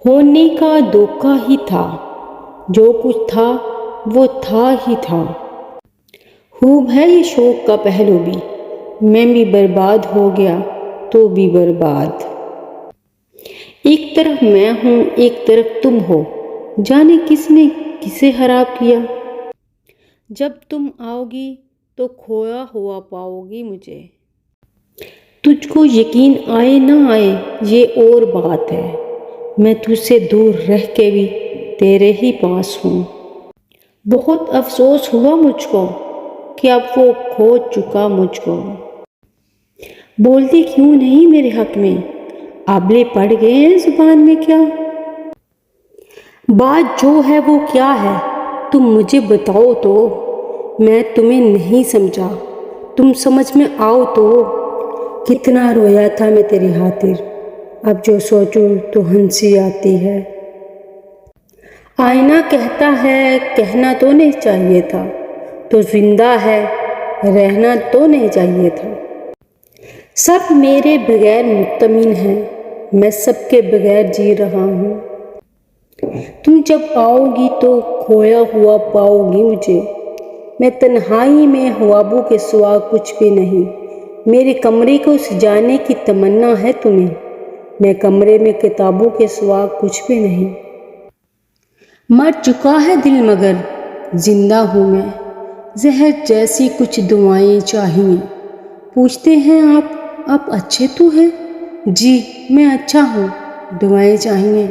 ہونے کا دھوکہ ہی تھا، جو کچھ تھا وہ تھا ہی تھا۔ خوب ہے یہ شوق کا پہلو بھی، میں بھی برباد ہو گیا تو بھی برباد۔ ایک طرف میں ہوں ایک طرف تم ہو، جانے کس نے کسے خراب کیا۔ جب تم آؤ گی تو کھویا ہوا پاؤ گی مجھے۔ تجھ کو یقین آئے نہ آئے یہ اور بات ہے، میں تجھ سے دور رہ کے بھی تیرے ہی پاس ہوں۔ بہت افسوس ہوا مجھ کو کہ اب وہ کھو چکا مجھ کو۔ بولتی کیوں نہیں میرے حق میں، آبلے پڑ گئے ہیں زبان میں کیا؟ بات جو ہے وہ کیا ہے تم مجھے بتاؤ تو، میں تمہیں نہیں سمجھا، تم سمجھ میں آؤ تو۔ کتنا رویا تھا میں تیری خاطر، اب جو سوچوں تو ہنسی آتی ہے۔ آئینہ کہتا ہے کہنا تو نہیں چاہیے تھا، تو زندہ ہے رہنا تو نہیں چاہیے تھا۔ سب میرے بغیر مطمئن ہیں، میں سب کے بغیر جی رہا ہوں۔ تم جب آؤ گی تو کھویا ہوا پاؤ گی مجھے۔ میں تنہائی میں خوابوں کے سوا کچھ بھی نہیں، میرے کمرے کو سجانے کی تمنا ہے تمہیں، میں کمرے میں کتابوں کے سوا کچھ بھی نہیں۔ مر چکا ہے دل مگر زندہ ہوں میں، زہر جیسی کچھ دعائیں چاہیے۔ پوچھتے ہیں آپ اچھے تو ہیں؟ جی میں اچھا ہوں، دعائیں چاہیے۔